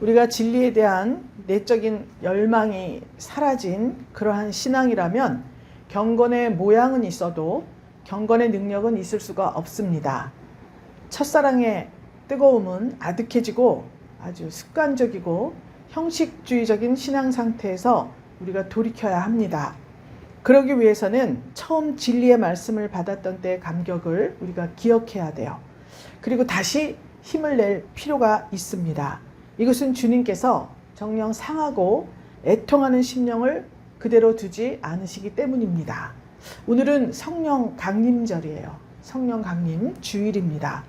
우리가 진리에 대한 내적인 열망이 사라진 그러한 신앙이라면 경건의 모양은 있어도 경건의 능력은 있을 수가 없습니다. 첫사랑의 뜨거움은 아득해지고 아주 습관적이고 형식주의적인 신앙 상태에서 우리가 돌이켜야 합니다. 그러기 위해서는 처음 진리의 말씀을 받았던 때의 감격을 우리가 기억해야 돼요. 그리고 다시 힘을 낼 필요가 있습니다. 이것은 주님께서 정녕 상하고 애통하는 심령을 그대로 두지 않으시기 때문입니다. 오늘은 성령 강림절이에요. 성령 강림 주일입니다.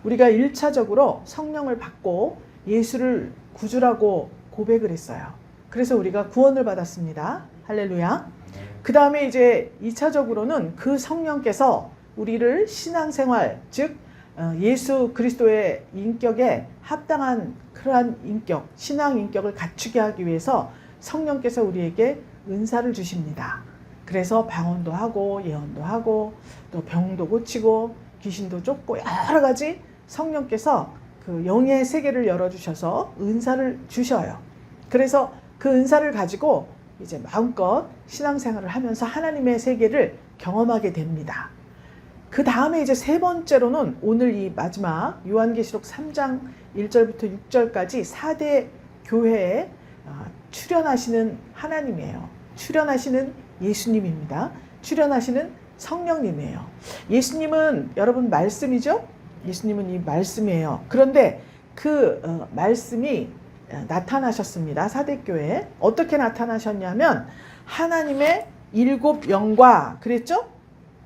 우리가 1차적으로 성령을 받고 예수를 구주라고 고백을 했어요. 그래서 우리가 구원을 받았습니다. 할렐루야. 그 다음에 이제 2차적으로는 그 성령께서 우리를 신앙생활, 즉 예수 그리스도의 인격에 합당한 그러한 인격, 신앙 인격을 갖추게 하기 위해서 성령께서 우리에게 은사를 주십니다. 그래서 방언도 하고 예언도 하고 또 병도 고치고 귀신도 쫓고 여러 가지 성령께서 그 영의 세계를 열어주셔서 은사를 주셔요. 그래서 그 은사를 가지고 이제 마음껏 신앙생활을 하면서 하나님의 세계를 경험하게 됩니다. 그 다음에 이제 세 번째로는 오늘 이 마지막 요한계시록 3장 1절부터 6절까지 4대 교회에 출현하시는 하나님이에요. 출현하시는 예수님입니다. 출현하시는 성령님이에요. 예수님은 여러분 말씀이죠? 예수님은 이 말씀이에요. 그런데 그 말씀이 나타나셨습니다. 4대 교회에. 어떻게 나타나셨냐면 하나님의 7영과 그랬죠?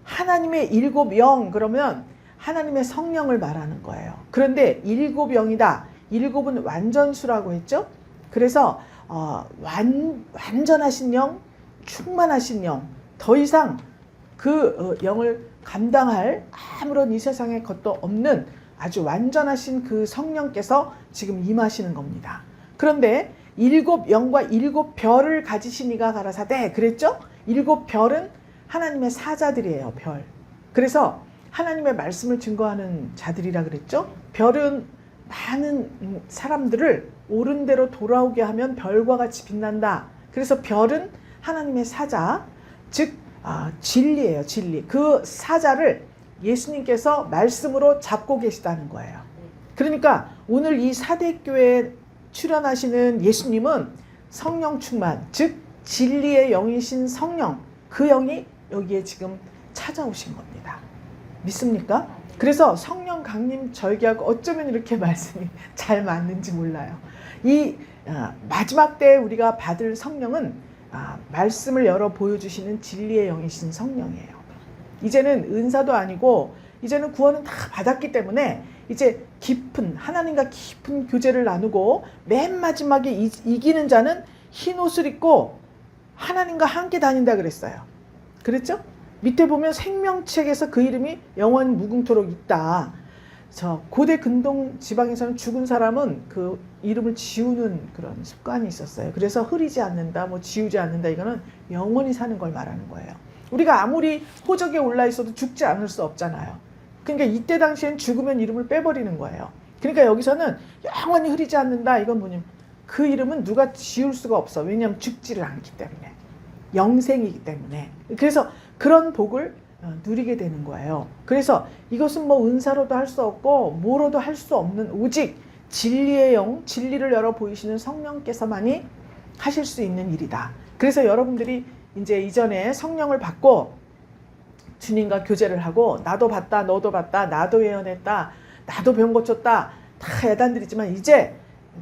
하나님의 7영 그러면 하나님의 성령을 말하는 거예요. 그런데 7영이다. 7은 완전수라고 했죠? 그래서 완전하신 영, 충만하신 영, 더 이상 그 영을 감당할 아무런 이 세상에 것도 없는 아주 완전하신 그 성령께서 지금 임하시는 겁니다. 그런데 7영과 7별을 가지신 이가 가라사대 그랬죠? 7별은 하나님의 사자들이에요. 별. 그래서 하나님의 말씀을 증거하는 자들이라 그랬죠? 별은 많은 사람들을 옳은 대로 돌아오게 하면 별과 같이 빛난다. 그래서 별은 하나님의 사자, 즉 진리예요. 진리. 그 사자를 예수님께서 말씀으로 잡고 계시다는 거예요. 그러니까 오늘 이 4대 교회에 출현하시는 예수님은 성령 충만, 즉 진리의 영이신 성령, 그 영이 여기에 지금 찾아오신 겁니다. 믿습니까? 그래서 성령 강림 절기하고 어쩌면 이렇게 말씀이 잘 맞는지 몰라요. 이 마지막 때에 우리가 받을 성령은 말씀을 열어 보여주시는 진리의 영이신 성령이에요. 이제는 은사도 아니고 이제는 구원은 다 받았기 때문에 이제 깊은 하나님과 깊은 교제를 나누고 맨 마지막에 이기는 자는 흰 옷을 입고 하나님과 함께 다닌다 그랬어요. 그랬죠? 밑에 보면 생명책에서 그 이름이 영원히 무궁토록 있다. 저 고대 근동 지방에서는 죽은 사람은 그 이름을 지우는 그런 습관이 있었어요. 그래서 흐리지 않는다, 뭐 지우지 않는다, 이거는 영원히 사는 걸 말하는 거예요. 우리가 아무리 호적에 올라 있어도 죽지 않을 수 없잖아요. 그러니까 이때 당시엔 죽으면 이름을 빼버리는 거예요. 그러니까 여기서는 영원히 흐리지 않는다, 이건 뭐냐면 그 이름은 누가 지울 수가 없어. 왜냐하면 죽지를 않기 때문에. 영생이기 때문에. 그래서 그런 복을 누리게 되는 거예요. 그래서 이것은 뭐 은사로도 할 수 없고 뭐로도 할 수 없는 오직 진리의 영, 진리를 열어 보이시는 성령께서만이 하실 수 있는 일이다. 그래서 여러분들이 이제 이전에 성령을 받고 주님과 교제를 하고 나도 봤다, 너도 봤다, 나도 예언했다, 나도 병 고쳤다, 다 예단드리지만 이제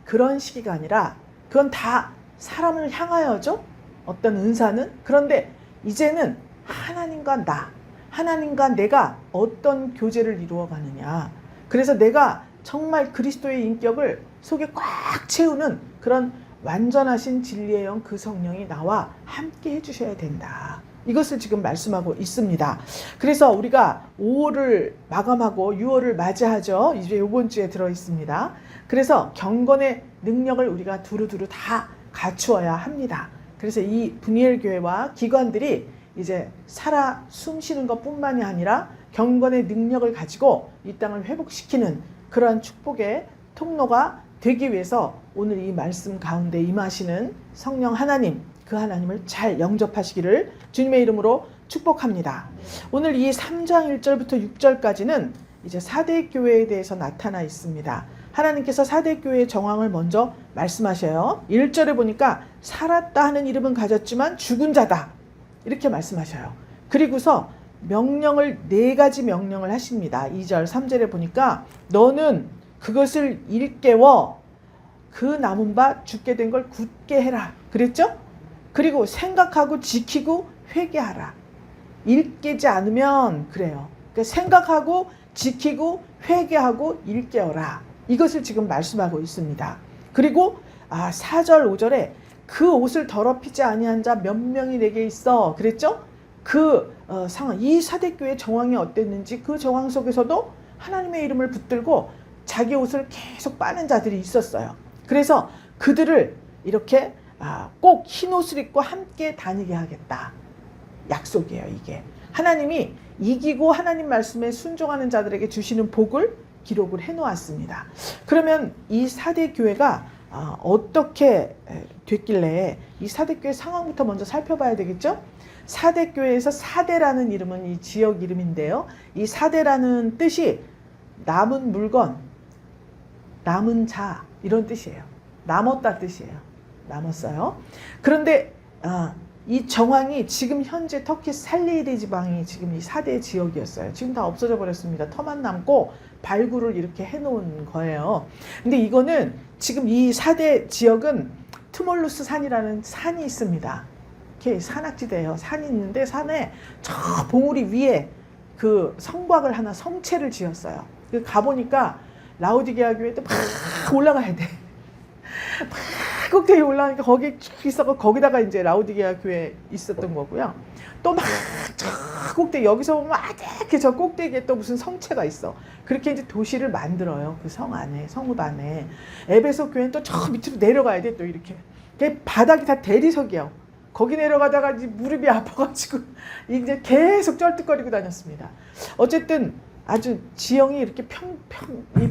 그런 시기가 아니라 그건 다 사람을 향하여죠. 어떤 은사는. 그런데 이제는 하나님과 나, 하나님과 내가 어떤 교제를 이루어가느냐. 그래서 내가 정말 그리스도의 인격을 속에 꽉 채우는 그런 완전하신 진리의 영, 그 성령이 나와 함께 해주셔야 된다. 이것을 지금 말씀하고 있습니다. 그래서 우리가 5월을 마감하고 6월을 맞이하죠. 이제 이번 주에 들어있습니다. 그래서 경건의 능력을 우리가 두루두루 다 갖추어야 합니다. 그래서 이 분이엘 교회와 기관들이 이제 살아 숨쉬는 것뿐만이 아니라 경건의 능력을 가지고 이 땅을 회복시키는 그러한 축복의 통로가 되기 위해서 오늘 이 말씀 가운데 임하시는 성령 하나님, 그 하나님을 잘 영접하시기를 주님의 이름으로 축복합니다. 오늘 이 3장 1절부터 6절까지는 이제 사대 교회에 대해서 나타나 있습니다. 하나님께서 사대 교회의 정황을 먼저 말씀하셔요. 1절에 보니까 살았다 하는 이름은 가졌지만 죽은 자다, 이렇게 말씀하셔요. 그리고서 명령을 4가지 명령을 하십니다. 2절 3절에 보니까 너는 그것을 일깨워 그 남은 바 죽게 된 걸 굳게 해라 그랬죠? 그리고 생각하고 지키고 회개하라. 일깨지 않으면 그래요. 그러니까 생각하고 지키고 회개하고 일깨어라. 이것을 지금 말씀하고 있습니다. 그리고 4절 5절에 그 옷을 더럽히지 아니한 자 몇 명이 내게 있어 그랬죠? 그 상황, 이 사대교회 정황이 어땠는지 그 정황 속에서도 하나님의 이름을 붙들고 자기 옷을 계속 빠는 자들이 있었어요. 그래서 그들을 이렇게 꼭 흰 옷을 입고 함께 다니게 하겠다. 약속이에요. 이게 하나님이 이기고 하나님 말씀에 순종하는 자들에게 주시는 복을 기록을 해놓았습니다. 그러면 이 사대교회가 어떻게 됐길래 이 사대교회 상황부터 먼저 살펴봐야 되겠죠? 사대교회에서 사대라는 이름은 이 지역 이름인데요. 이 사대라는 뜻이 남은 물건, 남은 자 이런 뜻이에요. 남았다 뜻이에요. 남았어요. 그런데 이 정황이 지금 현재 터키 살리리 지방이 지금 이 사대 지역이었어요. 지금 다 없어져 버렸습니다. 터만 남고 발굴을 이렇게 해놓은 거예요. 근데 이거는 지금 이 사대 지역은 트몰루스 산이라는 산이 있습니다. 이렇게 산악지대예요. 산이 있는데 산에 저 봉우리 위에 그 성곽을 하나 성체를 지었어요. 가보니까 라우디게아 교회도 막 올라가야 돼. 막 꼭대기 올라가니까 거기 쭉 있어서 거기다가 이제 라우디게아 교회 있었던 거고요. 또 막 저 꼭대기 여기서 보면 이렇게 저 꼭대기에 또 무슨 성체가 있어. 그렇게 이제 도시를 만들어요. 그 성 안에, 성읍 안에. 에베소 교회는 또 저 밑으로 내려가야 돼. 또 이렇게. 바닥이 다 대리석이에요. 거기 내려가다가 이제 무릎이 아파가지고 이제 계속 쩔뚝거리고 다녔습니다. 어쨌든 아주 지형이 이렇게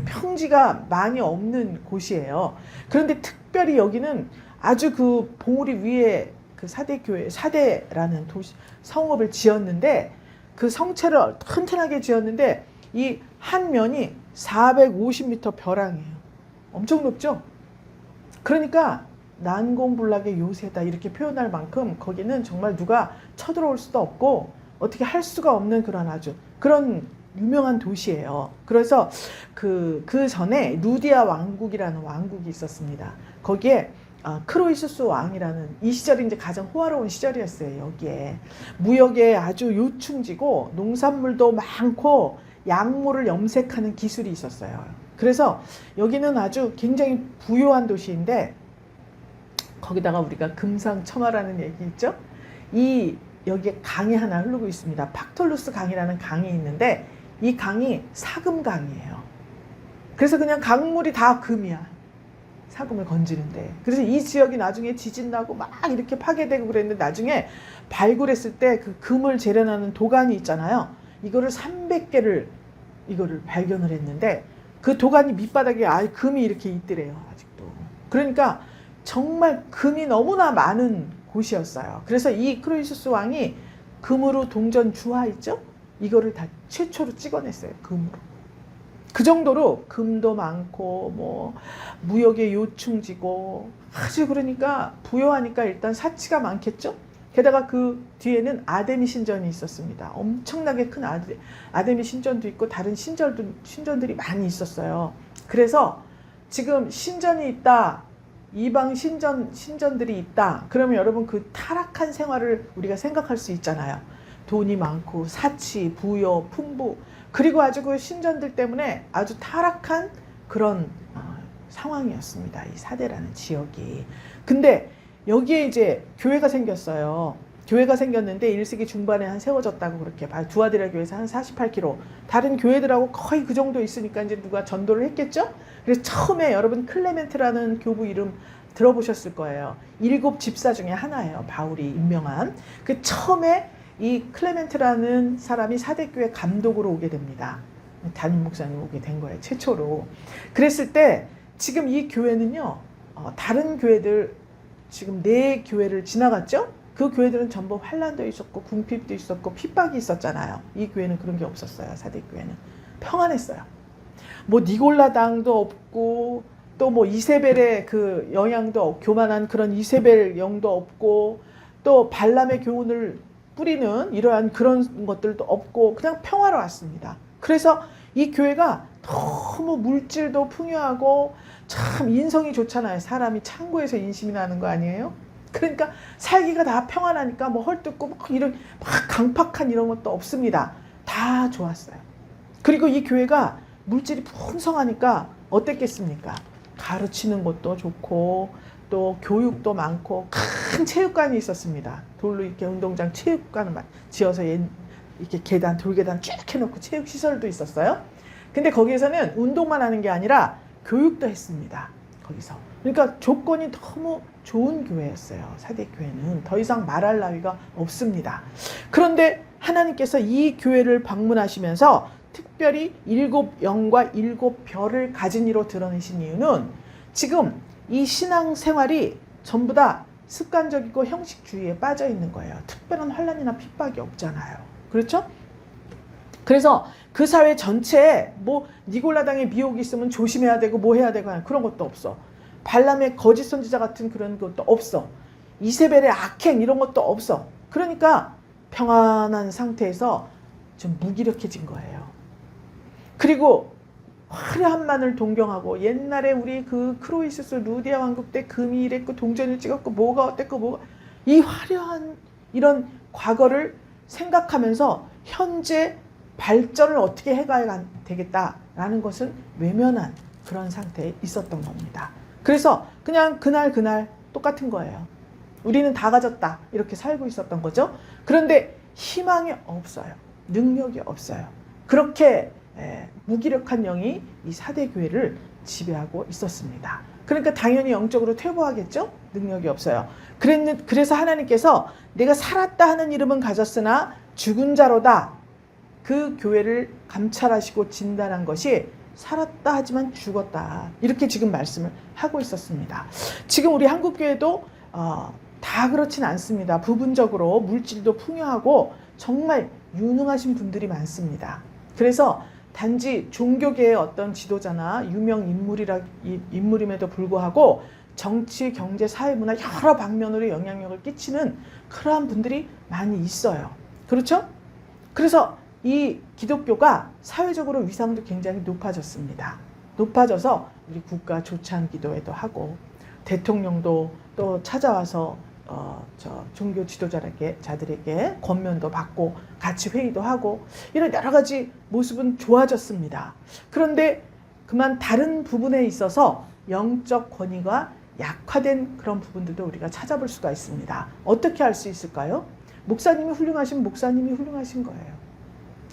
평지가 많이 없는 곳이에요. 그런데 특별히 여기는 아주 그 봉우리 위에 그 사대교회, 사대라는 도시, 성읍을 지었는데 그 성체를 튼튼하게 지었는데 이 한 면이 450m 벼랑이에요. 엄청 높죠? 그러니까 난공불락의 요새다 이렇게 표현할 만큼 거기는 정말 누가 쳐들어올 수도 없고 어떻게 할 수가 없는 그런 유명한 도시예요. 그래서 그 전에 루디아 왕국이라는 왕국이 있었습니다. 거기에 크로이수스 왕이라는 이 시절이 이제 가장 호화로운 시절이었어요. 여기에 무역에 아주 요충지고 농산물도 많고 약물을 염색하는 기술이 있었어요. 그래서 여기는 아주 굉장히 부유한 도시인데 거기다가 우리가 금상첨화라는 얘기 있죠? 여기에 강이 하나 흐르고 있습니다. 팍톨루스 강이라는 강이 있는데 이 강이 사금강이에요. 그래서 그냥 강물이 다 금이야. 사금을 건지는데. 그래서 이 지역이 나중에 지진 나고 막 이렇게 파괴되고 그랬는데 나중에 발굴했을 때 그 금을 재련하는 도관이 있잖아요. 이거를 300개를 이거를 발견을 했는데 그 도관이 밑바닥에 금이 이렇게 있더래요. 아직도. 그러니까 정말 금이 너무나 많은 곳이었어요. 그래서 이 크로이수스 왕이 금으로 동전 주화 있죠? 이거를 다 최초로 찍어냈어요. 금으로. 그 정도로 금도 많고 뭐 무역의 요충지고 아주 그러니까 부여하니까 일단 사치가 많겠죠? 게다가 그 뒤에는 아데미 신전이 있었습니다. 엄청나게 큰 아데미 신전도 있고 다른 신전들이 많이 있었어요. 그래서 지금 신전이 있다. 이방 신전들이 있다. 그러면 여러분 그 타락한 생활을 우리가 생각할 수 있잖아요. 돈이 많고 사치, 부여, 풍부 그리고 아주 그 신전들 때문에 아주 타락한 그런 상황이었습니다. 이 사대라는 지역이. 근데 여기에 이제 교회가 생겼어요. 교회가 생겼는데 1세기 중반에 한 세워졌다고 그렇게 봐요. 두아디라 교회에서 한 48km. 다른 교회들하고 거의 그 정도 있으니까 이제 누가 전도를 했겠죠? 그래서 처음에 여러분 클레멘트라는 교부 이름 들어보셨을 거예요. 7 집사 중에 하나예요. 바울이 임명한. 그 처음에 이 클레멘트라는 사람이 사대교회 감독으로 오게 됩니다. 담임 목사님 오게 된 거예요. 최초로. 그랬을 때 지금 이 교회는요, 다른 교회들 지금 4교회를 지나갔죠? 그 교회들은 전부 환란도 있었고 궁핍도 있었고 핍박이 있었잖아요. 이 교회는 그런 게 없었어요. 사대교회는 평안했어요. 뭐 니골라당도 없고 또 뭐 이세벨의 그 영향도 교만한 그런 이세벨 영도 없고 또 발람의 교훈을 뿌리는 이러한 그런 것들도 없고 그냥 평화로웠습니다. 그래서 이 교회가 너무 물질도 풍요하고 참 인성이 좋잖아요. 사람이 창고에서 인심이 나는 거 아니에요? 그러니까 살기가 다 평안하니까 뭐 헐뜯고 막 이런 막 강팍한 이런 것도 없습니다. 다 좋았어요. 그리고 이 교회가 물질이 풍성하니까 어땠겠습니까? 가르치는 것도 좋고 또 교육도 많고 큰 체육관이 있었습니다. 돌로 이렇게 운동장 체육관을 지어서 이렇게 계단 돌계단 쭉 해놓고 체육 시설도 있었어요. 근데 거기에서는 운동만 하는 게 아니라 교육도 했습니다. 거기서. 그러니까 조건이 너무 좋은 교회였어요. 사대교회는 더 이상 말할 나위가 없습니다. 그런데 하나님께서 이 교회를 방문하시면서 특별히 7영과 7별을 가진 이로 드러내신 이유는 지금 이 신앙생활이 전부 다 습관적이고 형식주의에 빠져 있는 거예요. 특별한 환난이나 핍박이 없잖아요. 그렇죠? 그래서 그 사회 전체에 뭐 니골라당의 미혹이 있으면 조심해야 되고 뭐 해야 되고 그런 것도 없어. 발람의 거짓 선지자 같은 그런 것도 없어. 이세벨의 악행 이런 것도 없어. 그러니까 평안한 상태에서 좀 무기력해진 거예요. 그리고 화려한만을 동경하고 옛날에 우리 그 크로이시스 루디아 왕국 때 금이 이랬고 동전을 찍었고 뭐가 어땠고 뭐가 이 화려한 이런 과거를 생각하면서 현재 발전을 어떻게 해가야 되겠다라는 것은 외면한 그런 상태에 있었던 겁니다. 그래서 그냥 그날 똑같은 거예요. 우리는 다 가졌다 이렇게 살고 있었던 거죠. 그런데 희망이 없어요. 능력이 없어요. 그렇게 무기력한 영이 이 사대교회를 지배하고 있었습니다. 그러니까 당연히 영적으로 퇴보하겠죠. 능력이 없어요. 그래서 하나님께서 내가 살았다 하는 이름은 가졌으나 죽은 자로다. 그 교회를 감찰하시고 진단한 것이 살았다 하지만 죽었다. 이렇게 지금 말씀을 하고 있었습니다. 지금 우리 한국교회도 다 그렇진 않습니다. 부분적으로 물질도 풍요하고 정말 유능하신 분들이 많습니다. 그래서 단지 종교계의 어떤 지도자나 유명 인물임에도 불구하고 정치, 경제, 사회, 문화 여러 방면으로 영향력을 끼치는 그러한 분들이 많이 있어요. 그렇죠? 그래서 이 기독교가 사회적으로 위상도 굉장히 높아졌습니다. 높아져서 우리 국가 조찬 기도회도 하고 대통령도 또 찾아와서 종교 지도자들에게 권면도 받고 같이 회의도 하고 이런 여러 가지 모습은 좋아졌습니다. 그런데 그만 다른 부분에 있어서 영적 권위가 약화된 그런 부분들도 우리가 찾아볼 수가 있습니다. 어떻게 할 수 있을까요? 목사님이 훌륭하신 목사님이 훌륭하신 거예요.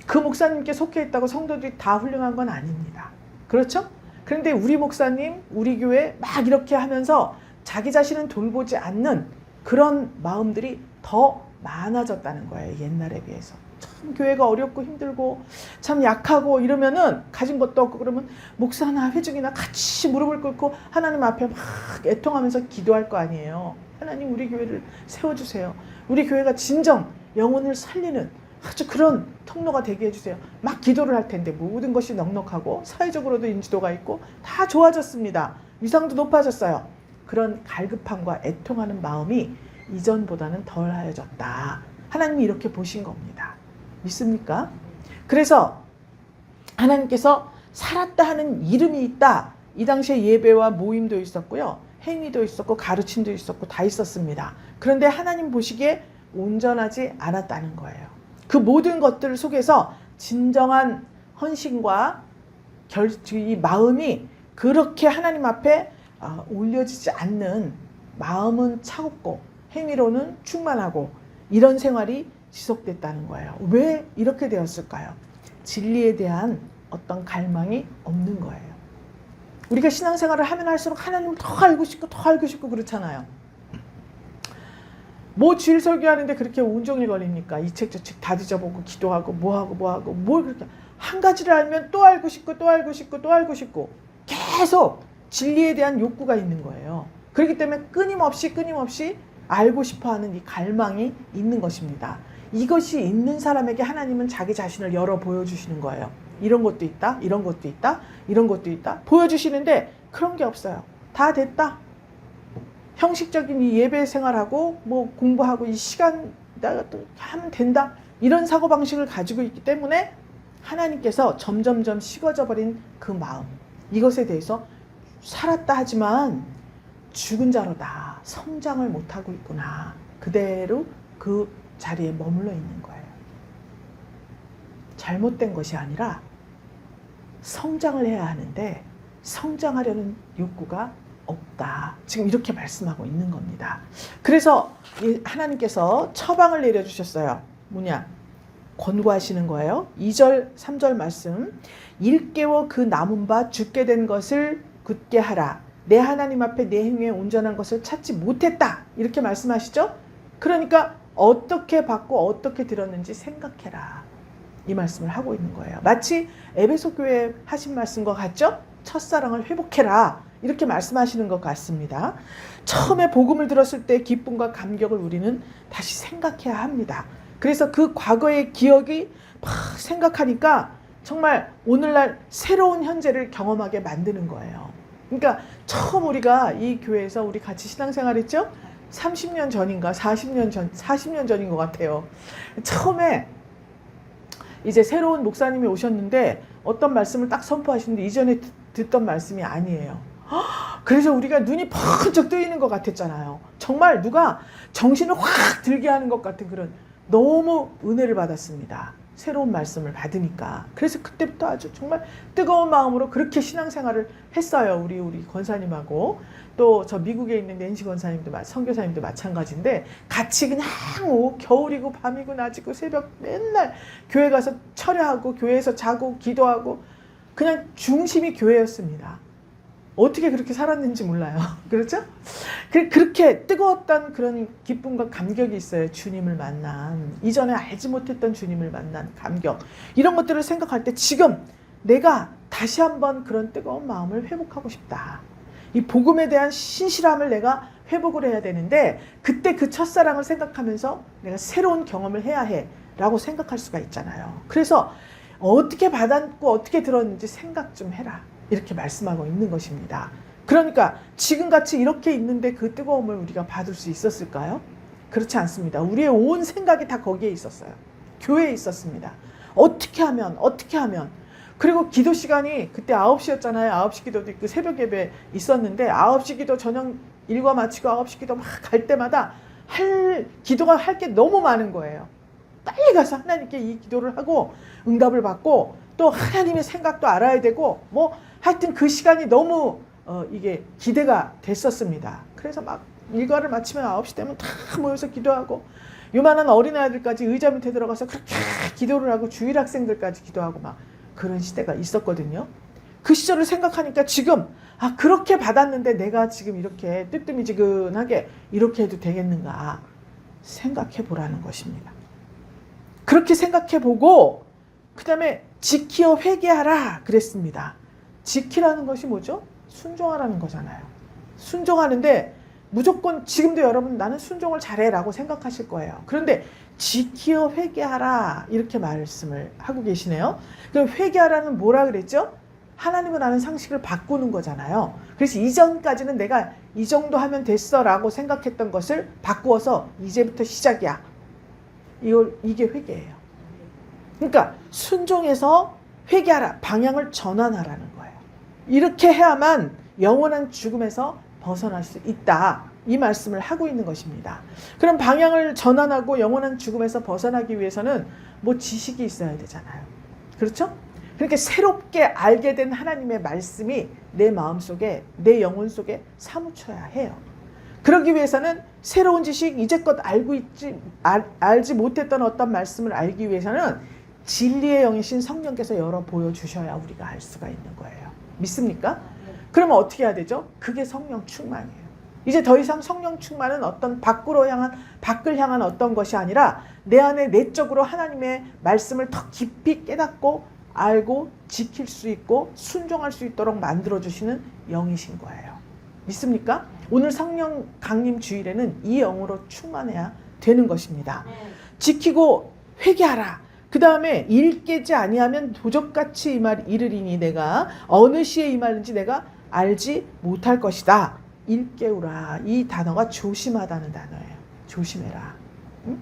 그 목사님께 속해 있다고 성도들이 다 훌륭한 건 아닙니다. 그렇죠? 그런데 우리 목사님, 우리 교회 막 이렇게 하면서 자기 자신은 돌보지 않는 그런 마음들이 더 많아졌다는 거예요. 옛날에 비해서. 참 교회가 어렵고 힘들고 참 약하고 이러면은 가진 것도 없고 그러면 목사나 회중이나 같이 무릎을 꿇고 하나님 앞에 막 애통하면서 기도할 거 아니에요. 하나님 우리 교회를 세워주세요. 우리 교회가 진정 영혼을 살리는 아주 그런 통로가 되게 해주세요. 막 기도를 할 텐데 모든 것이 넉넉하고 사회적으로도 인지도가 있고 다 좋아졌습니다. 위상도 높아졌어요. 그런 갈급함과 애통하는 마음이 이전보다는 덜하여졌다. 하나님이 이렇게 보신 겁니다. 믿습니까? 그래서 하나님께서 살았다 하는 이름이 있다. 이 당시에 예배와 모임도 있었고요. 행위도 있었고 가르침도 있었고 다 있었습니다. 그런데 하나님 보시기에 온전하지 않았다는 거예요. 그 모든 것들 속에서 진정한 헌신과 이 마음이 그렇게 하나님 앞에 올려지지 않는 마음은 차갑고 행위로는 충만하고 이런 생활이 지속됐다는 거예요. 왜 이렇게 되었을까요? 진리에 대한 어떤 갈망이 없는 거예요. 우리가 신앙생활을 하면 할수록 하나님을 더 알고 싶고 그렇잖아요. 뭐 주일 설교하는데 그렇게 온종일 걸립니까? 이 책 저 책 다 뒤져보고 기도하고 뭘 그렇게 한 가지를 알면 또 알고 싶고 계속 진리에 대한 욕구가 있는 거예요. 그렇기 때문에 끊임없이 알고 싶어하는 이 갈망이 있는 것입니다. 이것이 있는 사람에게 하나님은 자기 자신을 열어 보여주시는 거예요. 이런 것도 있다, 이런 것도 있다, 이런 것도 있다 보여주시는데 그런 게 없어요. 다 됐다. 형식적인 이 예배 생활하고 뭐 공부하고 이 시간 하면 된다. 이런 사고방식을 가지고 있기 때문에 하나님께서 점점점 식어져 버린 그 마음, 이것에 대해서 살았다 하지만 죽은 자로다. 성장을 못하고 있구나. 그대로 그 자리에 머물러 있는 거예요. 잘못된 것이 아니라 성장을 해야 하는데 성장하려는 욕구가 없다. 지금 이렇게 말씀하고 있는 겁니다. 그래서 하나님께서 처방을 내려주셨어요. 뭐냐? 권고하시는 거예요. 2절 3절 말씀. 일깨워 그 남은 바 죽게 된 것을 굳게 하라. 내 하나님 앞에 내 행위에 온전한 것을 찾지 못했다. 이렇게 말씀하시죠. 그러니까 어떻게 받고 어떻게 들었는지 생각해라. 이 말씀을 하고 있는 거예요. 마치 에베소 교회에 하신 말씀과 같죠? 첫사랑을 회복해라. 이렇게 말씀하시는 것 같습니다. 처음에 복음을 들었을 때 기쁨과 감격을 우리는 다시 생각해야 합니다. 그래서 그 과거의 기억이 막 생각하니까 정말 오늘날 새로운 현재를 경험하게 만드는 거예요. 그러니까 처음 우리가 이 교회에서 우리 같이 신앙생활했죠? 30년 전인가 40년 전인 것 같아요. 처음에 이제 새로운 목사님이 오셨는데 어떤 말씀을 딱 선포하시는데 이전에 듣던 말씀이 아니에요. 그래서 우리가 눈이 번쩍 뜨이는 것 같았잖아요. 정말 누가 정신을 확 들게 하는 것 같은 그런 너무 은혜를 받았습니다. 새로운 말씀을 받으니까. 그래서 그때부터 아주 정말 뜨거운 마음으로 그렇게 신앙생활을 했어요. 우리 권사님하고 또 저 미국에 있는 낸시 권사님도 선교사님도 마찬가지인데 같이 그냥 겨울이고 밤이고 낮이고 새벽 맨날 교회 가서 철야하고 교회에서 자고 기도하고 그냥 중심이 교회였습니다. 어떻게 그렇게 살았는지 몰라요. 그렇죠? 그렇게 뜨거웠던 그런 기쁨과 감격이 있어요. 주님을 만난, 이전에 알지 못했던 주님을 만난 감격. 이런 것들을 생각할 때 지금 내가 다시 한번 그런 뜨거운 마음을 회복하고 싶다. 이 복음에 대한 신실함을 내가 회복을 해야 되는데 그때 그 첫사랑을 생각하면서 내가 새로운 경험을 해야 해 라고 생각할 수가 있잖아요. 그래서 어떻게 받았고 어떻게 들었는지 생각 좀 해라. 이렇게 말씀하고 있는 것입니다. 그러니까 지금같이 이렇게 있는데 그 뜨거움을 우리가 받을 수 있었을까요? 그렇지 않습니다. 우리의 온 생각이 다 거기에 있었어요. 교회에 있었습니다. 어떻게 하면 그리고 기도 시간이 그때 9시였잖아요. 9시 기도도 있고 새벽 예배 있었는데 9시 기도 저녁 일과 마치고 9시 기도 막 갈 때마다 기도가 할 게 너무 많은 거예요. 빨리 가서 하나님께 이 기도를 하고 응답을 받고 또 하나님의 생각도 알아야 되고 뭐 하여튼 그 시간이 너무 이게 기대가 됐었습니다. 그래서 막 일과를 마치면 9시 되면 다 모여서 기도하고 요만한 어린아이들까지 의자 밑에 들어가서 그렇게 기도를 하고 주일 학생들까지 기도하고 막 그런 시대가 있었거든요. 그 시절을 생각하니까 지금 그렇게 받았는데 내가 지금 이렇게 뜨뜨미지근하게 이렇게 해도 되겠는가 생각해 보라는 것입니다. 그렇게 생각해 보고 그 다음에 지키어 회개하라 그랬습니다. 지키라는 것이 뭐죠? 순종하라는 거잖아요. 순종하는데 무조건 지금도 여러분 나는 순종을 잘해 라고 생각하실 거예요. 그런데 지키어 회개하라 이렇게 말씀을 하고 계시네요. 그럼 회개하라는 뭐라 그랬죠? 하나님을 아는 상식을 바꾸는 거잖아요. 그래서 이전까지는 내가 이 정도 하면 됐어 라고 생각했던 것을 바꾸어서 이제부터 시작이야. 이게 회개예요. 그러니까 순종해서 회개하라. 방향을 전환하라는 거예요. 이렇게 해야만 영원한 죽음에서 벗어날 수 있다. 이 말씀을 하고 있는 것입니다. 그럼 방향을 전환하고 영원한 죽음에서 벗어나기 위해서는 뭐 지식이 있어야 되잖아요. 그렇죠? 그렇게 새롭게 알게 된 하나님의 말씀이 내 마음속에 내 영혼 속에 사무쳐야 해요. 그러기 위해서는 새로운 지식 이제껏 알지 못했던 어떤 말씀을 알기 위해서는 진리의 영이신 성령께서 열어 보여주셔야 우리가 알 수가 있는 거예요. 믿습니까? 그러면 어떻게 해야 되죠? 그게 성령 충만이에요. 이제 더 이상 성령 충만은 어떤 밖을 향한 어떤 것이 아니라 내 안에 내적으로 하나님의 말씀을 더 깊이 깨닫고 알고 지킬 수 있고 순종할 수 있도록 만들어주시는 영이신 거예요. 믿습니까? 오늘 성령 강림 주일에는 이 영으로 충만해야 되는 것입니다. 지키고 회개하라. 그 다음에 일 깨지 아니하면 도적같이 이 말 이르리니 내가 어느 시에 임하는지 내가 알지 못할 것이다. 일 깨우라. 이 단어가 조심하다는 단어예요. 조심해라. 응?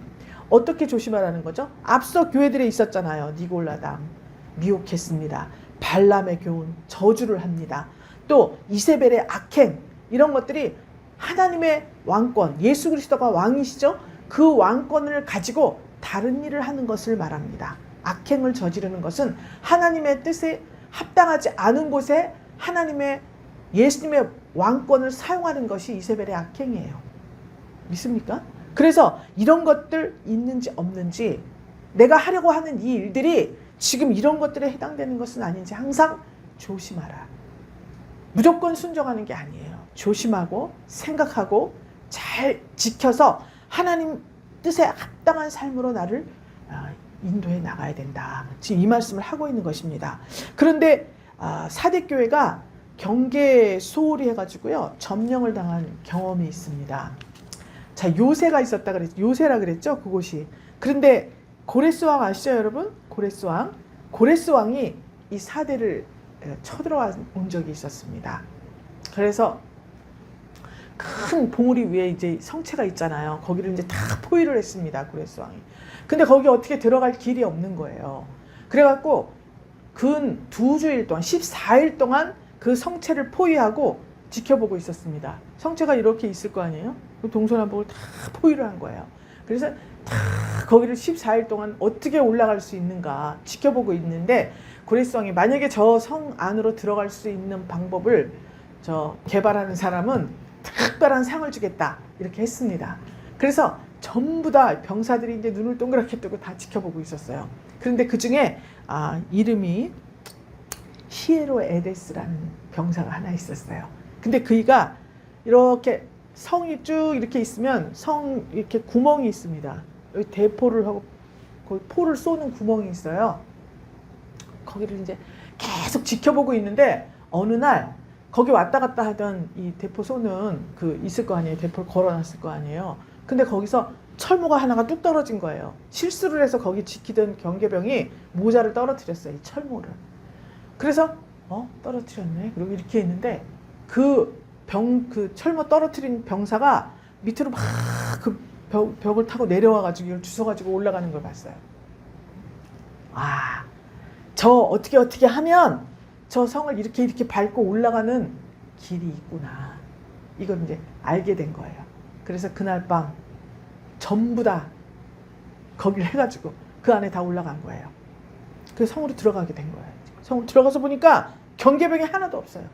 어떻게 조심하라는 거죠? 앞서 교회들에 있었잖아요. 니골라담 미혹했습니다. 발람의 교훈 저주를 합니다. 또 이세벨의 악행 이런 것들이 하나님의 왕권 예수 그리스도가 왕이시죠. 그 왕권을 가지고 다른 일을 하는 것을 말합니다. 악행을 저지르는 것은 하나님의 뜻에 합당하지 않은 곳에 하나님의 예수님의 왕권을 사용하는 것이 이세벨의 악행이에요. 믿습니까? 그래서 이런 것들 있는지 없는지 내가 하려고 하는 이 일들이 지금 이런 것들에 해당되는 것은 아닌지 항상 조심하라. 무조건 순종하는 게 아니에요. 조심하고 생각하고 잘 지켜서 하나님 뜻에 합당한 삶으로 나를 인도해 나가야 된다. 지금 이 말씀을 하고 있는 것입니다. 그런데 사대교회가 경계 소홀히 해가지고요 점령을 당한 경험이 있습니다. 자, 요새가 있었다 그랬죠. 요새라 그랬죠. 그곳이. 그런데 고레스 왕 아시죠, 여러분? 고레스 왕. 고레스 왕이 이 사대를 쳐들어온 적이 있었습니다. 그래서 큰 봉우리 위에 이제 성체가 있잖아요. 거기를 이제 다 포위를 했습니다. 고레스 왕이. 근데 거기 어떻게 들어갈 길이 없는 거예요. 그래갖고 근 2주일 동안 14일 동안 그 성체를 포위하고 지켜보고 있었습니다. 성체가 이렇게 있을 거 아니에요? 동서남북을 다 포위를 한 거예요. 그래서 다 거기를 14일 동안 어떻게 올라갈 수 있는가 지켜보고 있는데 고레스 왕이 만약에 저 성 안으로 들어갈 수 있는 방법을 개발하는 사람은 특별한 상을 주겠다 이렇게 했습니다. 그래서 전부 다 병사들이 이제 눈을 동그랗게 뜨고 다 지켜보고 있었어요. 그런데 그 중에 이름이 히에로 에데스라는 병사가 하나 있었어요. 근데 그이가 이렇게 성이 쭉 이렇게 있으면 성 이렇게 구멍이 있습니다. 여기 대포를 하고 거기 포를 쏘는 구멍이 있어요. 거기를 이제 계속 지켜보고 있는데 어느 날 거기 왔다 갔다 하던 이 대포 쏘는 그 있을 거 아니에요. 대포를 걸어놨을 거 아니에요. 근데 거기서 철모가 하나가 뚝 떨어진 거예요. 실수를 해서 거기 지키던 경계병이 모자를 떨어뜨렸어요. 이 철모를. 그래서 떨어뜨렸네. 그리고 이렇게 했는데 그 철모 떨어뜨린 병사가 밑으로 막 그 벽을 타고 내려와가지고 이걸 주워가지고 올라가는 걸 봤어요. 저 어떻게 하면 저 성을 이렇게 밟고 올라가는 길이 있구나. 이걸 이제 알게 된 거예요. 그래서 그날 밤 전부 다 거기를 해가지고 그 안에 다 올라간 거예요. 그 성으로 들어가게 된 거예요. 성으로 들어가서 보니까 경계병이 하나도 없어요.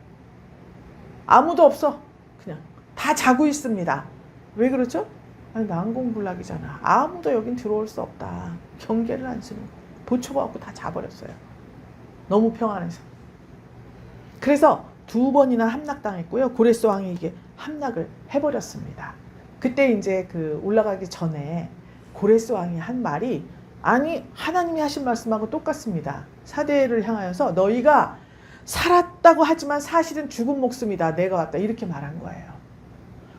아무도 없어. 그냥 다 자고 있습니다. 왜 그렇죠? 난공불락이잖아. 아무도 여긴 들어올 수 없다. 경계를 안 쓰는 거. 보초가 다 자버렸어요. 너무 평안해서. 그래서 2번이나 함락당했고요. 고레스 왕이 이게 함락을 해버렸습니다. 그때 이제 그 올라가기 전에 고레스 왕이 한 말이 하나님이 하신 말씀하고 똑같습니다. 사대를 향하여서 너희가 살았다고 하지만 사실은 죽은 목숨이다. 내가 왔다. 이렇게 말한 거예요.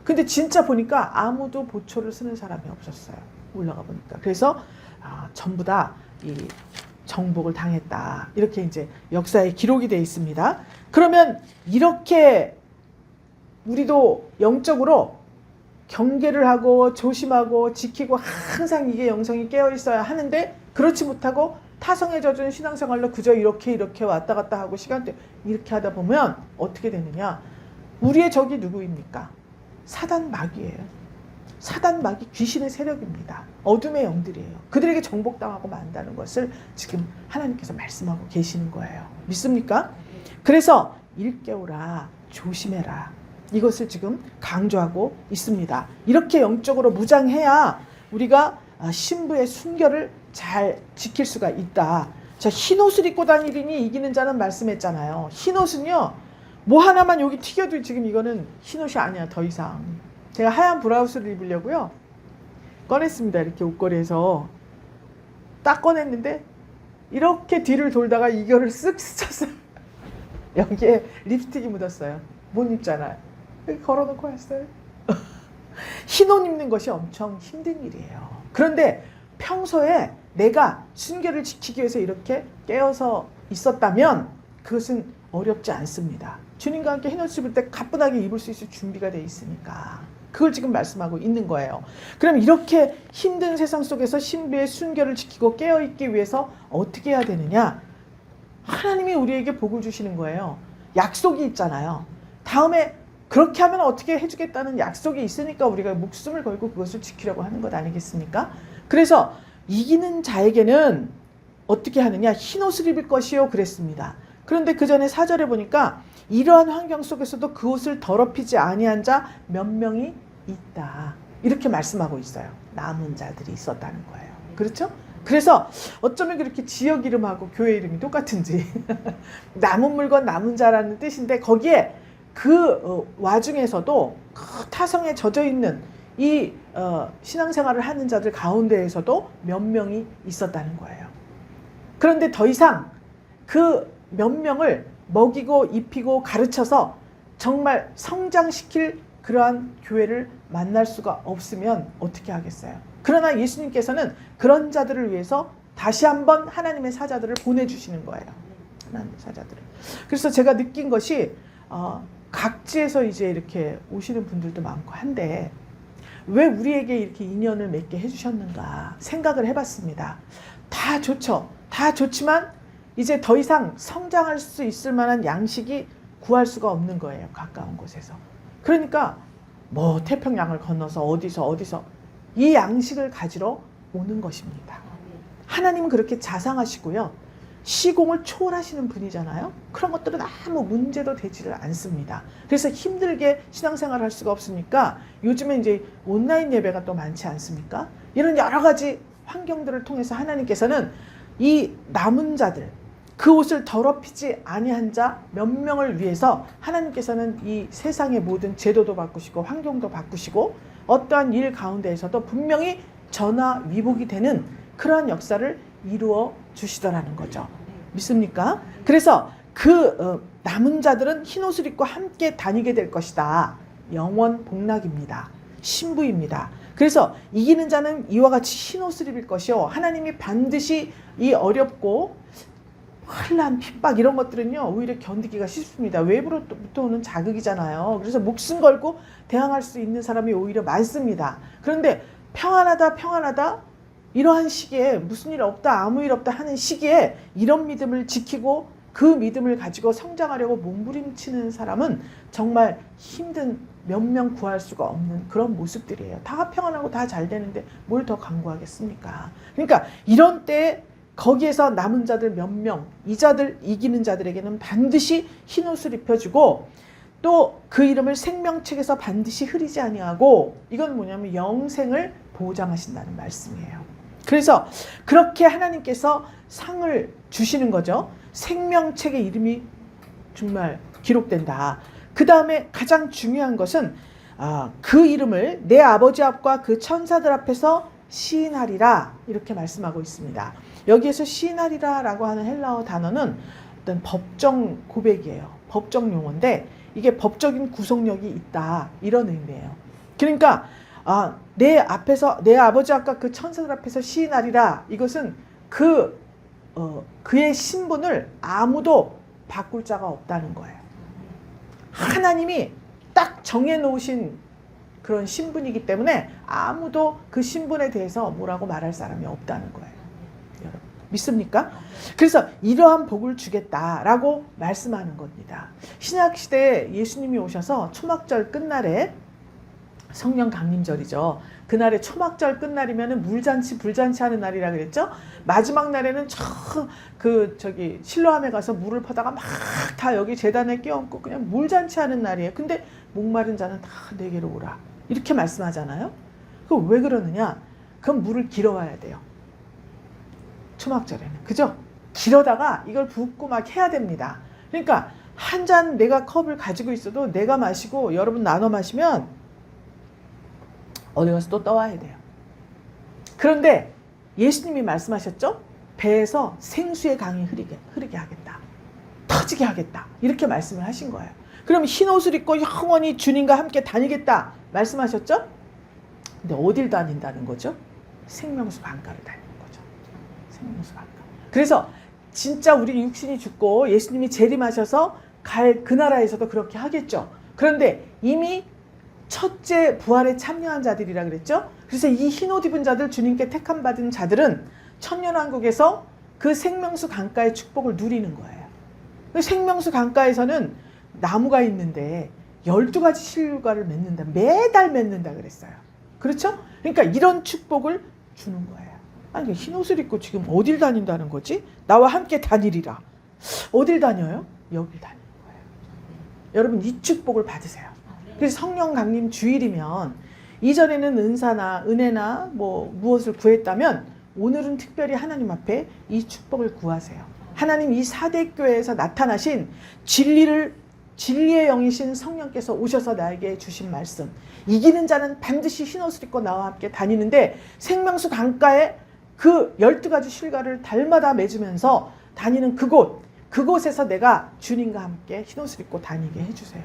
근데 진짜 보니까 아무도 보초를 쓰는 사람이 없었어요. 올라가 보니까. 그래서 전부 다 이 정복을 당했다. 이렇게 이제 역사에 기록이 되어 있습니다. 그러면 이렇게 우리도 영적으로 경계를 하고 조심하고 지키고 항상 이게 영성이 깨어 있어야 하는데 그렇지 못하고 타성에 젖은 신앙생활로 그저 이렇게 왔다 갔다 하고 시간대 이렇게 하다 보면 어떻게 되느냐. 우리의 적이 누구입니까? 사단 마귀예요. 사단 마귀 귀신의 세력입니다. 어둠의 영들이에요. 그들에게 정복당하고 만다는 것을 지금 하나님께서 말씀하고 계시는 거예요. 믿습니까? 그래서 일깨우라, 조심해라. 이것을 지금 강조하고 있습니다. 이렇게 영적으로 무장해야 우리가 신부의 순결을 잘 지킬 수가 있다. 자, 흰옷을 입고 다니리니 이기는 자는 말씀했잖아요. 흰옷은요. 뭐 하나만 여기 튀겨도 지금 이거는 흰옷이 아니야. 더 이상. 제가 하얀 브라우스를 입으려고요. 꺼냈습니다. 이렇게 옷걸이에서. 딱 꺼냈는데 이렇게 뒤를 돌다가 이거를 쓱 스쳤어요. 여기에 립스틱이 묻었어요. 못 입잖아요. 여기 걸어놓고 왔어요. 흰 옷 입는 것이 엄청 힘든 일이에요. 그런데 평소에 내가 순결을 지키기 위해서 이렇게 깨어서 있었다면 그것은 어렵지 않습니다. 주님과 함께 흰 옷을 입을 때 가뿐하게 입을 수 있을 준비가 되어 있으니까. 그걸 지금 말씀하고 있는 거예요. 그럼 이렇게 힘든 세상 속에서 신비의 순결을 지키고 깨어있기 위해서 어떻게 해야 되느냐? 하나님이 우리에게 복을 주시는 거예요. 약속이 있잖아요. 다음에 그렇게 하면 어떻게 해주겠다는 약속이 있으니까 우리가 목숨을 걸고 그것을 지키려고 하는 것 아니겠습니까? 그래서 이기는 자에게는 어떻게 하느냐? 흰 옷을 입을 것이요 그랬습니다. 그런데 그 전에 4절에 보니까 이러한 환경 속에서도 그 옷을 더럽히지 아니한 자 몇 명이 있다. 이렇게 말씀하고 있어요. 남은 자들이 있었다는 거예요. 그렇죠? 그래서 어쩌면 그렇게 지역 이름하고 교회 이름이 똑같은지 남은 물건 남은 자라는 뜻인데 거기에 그 와중에서도 그 타성에 젖어 있는 이 신앙생활을 하는 자들 가운데에서도 몇 명이 있었다는 거예요. 그런데 더 이상 그 몇 명을 먹이고 입히고 가르쳐서 정말 성장시킬 그러한 교회를 만날 수가 없으면 어떻게 하겠어요? 그러나 예수님께서는 그런 자들을 위해서 다시 한번 하나님의 사자들을 보내주시는 거예요. 하나님의 사자들을. 그래서 제가 느낀 것이 각지에서 이제 이렇게 오시는 분들도 많고 한데 왜 우리에게 이렇게 인연을 맺게 해주셨는가 생각을 해봤습니다. 다 좋죠. 다 좋지만 이제 더 이상 성장할 수 있을 만한 양식이 구할 수가 없는 거예요. 가까운 곳에서. 그러니까 뭐 태평양을 건너서 어디서 이 양식을 가지러 오는 것입니다. 하나님은 그렇게 자상하시고요. 시공을 초월하시는 분이잖아요. 그런 것들은 아무 문제도 되지를 않습니다. 그래서 힘들게 신앙생활을 할 수가 없으니까 요즘에 이제 온라인 예배가 또 많지 않습니까? 이런 여러 가지 환경들을 통해서 하나님께서는 이 남은 자들, 그 옷을 더럽히지 아니한 자 몇 명을 위해서 하나님께서는 이 세상의 모든 제도도 바꾸시고 환경도 바꾸시고 어떠한 일 가운데에서도 분명히 전화위복이 되는 그러한 역사를 이루어 주시더라는 거죠. 믿습니까? 그래서 그 남은 자들은 흰옷을 입고 함께 다니게 될 것이다. 영원 복락입니다. 신부입니다. 그래서 이기는 자는 이와 같이 흰옷을 입을 것이요. 하나님이 반드시 이 어렵고 환난, 핍박 이런 것들은요 오히려 견디기가 쉽습니다. 외부로부터 오는 자극이잖아요. 그래서 목숨 걸고 대항할 수 있는 사람이 오히려 많습니다. 그런데 평안하다 이러한 시기에 무슨 일 없다 아무 일 없다 하는 시기에 이런 믿음을 지키고 그 믿음을 가지고 성장하려고 몸부림치는 사람은 정말 힘든 몇 명 구할 수가 없는 그런 모습들이에요. 다 평안하고 다 잘 되는데 뭘 더 강구하겠습니까? 그러니까 이런 때에 거기에서 남은 자들 몇 명, 이 자들 이기는 자들에게는 반드시 흰옷을 입혀주고 또 그 이름을 생명책에서 반드시 흐리지 아니하고 이건 뭐냐면 영생을 보장하신다는 말씀이에요. 그래서 그렇게 하나님께서 상을 주시는 거죠. 생명책의 이름이 정말 기록된다. 그 다음에 가장 중요한 것은 그 이름을 내 아버지 앞과 그 천사들 앞에서 시인하리라 이렇게 말씀하고 있습니다. 여기에서 시인하리라 라고 하는 헬라어 단어는 어떤 법정 고백이에요. 법정 용어인데 이게 법적인 구속력이 있다 이런 의미예요. 그러니까 내 앞에서 내 아버지 앞과 그 천사들 앞에서 시인하리라 이것은 그의 신분을 아무도 바꿀 자가 없다는 거예요. 하나님이 딱 정해놓으신 그런 신분이기 때문에 아무도 그 신분에 대해서 뭐라고 말할 사람이 없다는 거예요. 여러분 믿습니까? 그래서 이러한 복을 주겠다라고 말씀하는 겁니다. 신약시대에 예수님이 오셔서 초막절 끝날에 성령 강림절이죠. 그날에 초막절 끝날이면 물잔치 불잔치 하는 날이라 그랬죠. 마지막 날에는 실로암에 가서 물을 퍼다가 막 다 여기 제단에 끼얹고 그냥 물잔치 하는 날이에요. 근데 목마른 자는 다 내게로 오라 이렇게 말씀하잖아요. 그럼 왜 그러느냐? 그럼 물을 길어와야 돼요. 초막절에는 그죠? 길어다가 이걸 붓고 막 해야 됩니다. 그러니까 한 잔 내가 컵을 가지고 있어도 내가 마시고 여러분 나눠 마시면 어디 가서 또 떠와야 돼요. 그런데 예수님이 말씀하셨죠? 배에서 생수의 강이 흐르게 하겠다. 터지게 하겠다. 이렇게 말씀을 하신 거예요. 그럼 흰 옷을 입고 영원히 주님과 함께 다니겠다 말씀하셨죠? 근데 어딜 다닌다는 거죠? 생명수 강가를 다니는 거죠. 생명수 강가. 그래서 진짜 우리 육신이 죽고 예수님이 재림하셔서 갈 그 나라에서도 그렇게 하겠죠. 그런데 이미 첫째 부활에 참여한 자들이라 그랬죠. 그래서 이 흰옷 입은 자들, 주님께 택함 받은 자들은 천년왕국에서 그 생명수 강가의 축복을 누리는 거예요. 그 생명수 강가에서는 나무가 있는데 12가지 실과를 맺는다. 매달 맺는다 그랬어요. 그렇죠? 그러니까 이런 축복을 주는 거예요. 아니, 흰옷을 입고 지금 어딜 다닌다는 거지? 나와 함께 다니리라. 어딜 다녀요? 여길 다니는 거예요. 여러분, 이 축복을 받으세요. 그래서 성령 강림 주일이면 이전에는 은사나 은혜나 뭐 무엇을 구했다면 오늘은 특별히 하나님 앞에 이 축복을 구하세요. 하나님, 이 사대교회에서 나타나신 진리의 영이신 성령께서 오셔서 나에게 주신 말씀, 이기는 자는 반드시 흰옷을 입고 나와 함께 다니는데 생명수 강가에 그 12가지 실과를 달마다 맺으면서 다니는 그곳에서 내가 주님과 함께 흰옷을 입고 다니게 해주세요.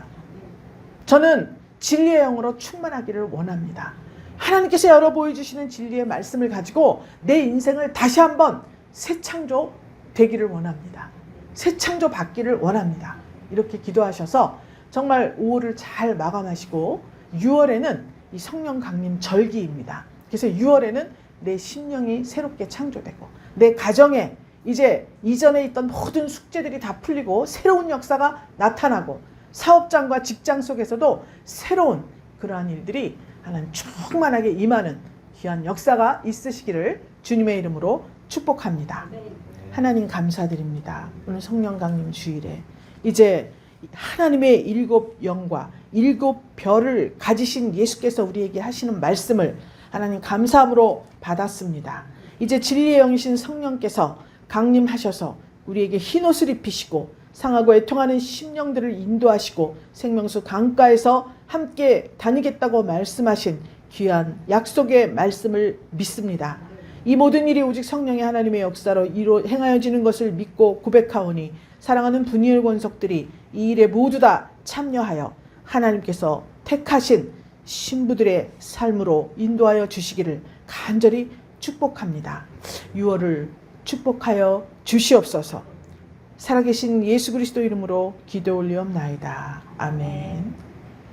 저는 진리의 영으로 충만하기를 원합니다. 하나님께서 열어 보여주시는 진리의 말씀을 가지고 내 인생을 다시 한번 새 창조 되기를 원합니다. 새 창조 받기를 원합니다. 이렇게 기도하셔서 정말 5월을 잘 마감하시고 6월에는 이 성령 강림 절기입니다. 그래서 6월에는 내 심령이 새롭게 창조되고 내 가정에 이제 이전에 있던 모든 숙제들이 다 풀리고 새로운 역사가 나타나고 사업장과 직장 속에서도 새로운 그러한 일들이 하나님 충만하게 임하는 귀한 역사가 있으시기를 주님의 이름으로 축복합니다. 하나님 감사드립니다. 오늘 성령 강림 주일에 이제 하나님의 7영과 7별을 가지신 예수께서 우리에게 하시는 말씀을 하나님 감사함으로 받았습니다. 이제 진리의 영이신 성령께서 강림하셔서 우리에게 흰옷을 입히시고 상하고 애통하는 심령들을 인도하시고 생명수 강가에서 함께 다니겠다고 말씀하신 귀한 약속의 말씀을 믿습니다. 이 모든 일이 오직 성령의 하나님의 역사로 행하여지는 것을 믿고 고백하오니 사랑하는 분이엘 권속들이 이 일에 모두 다 참여하여 하나님께서 택하신 신부들의 삶으로 인도하여 주시기를 간절히 축복합니다. 6월을 축복하여 주시옵소서. 살아계신 예수 그리스도 이름으로 기도 올리옵나이다. 아멘.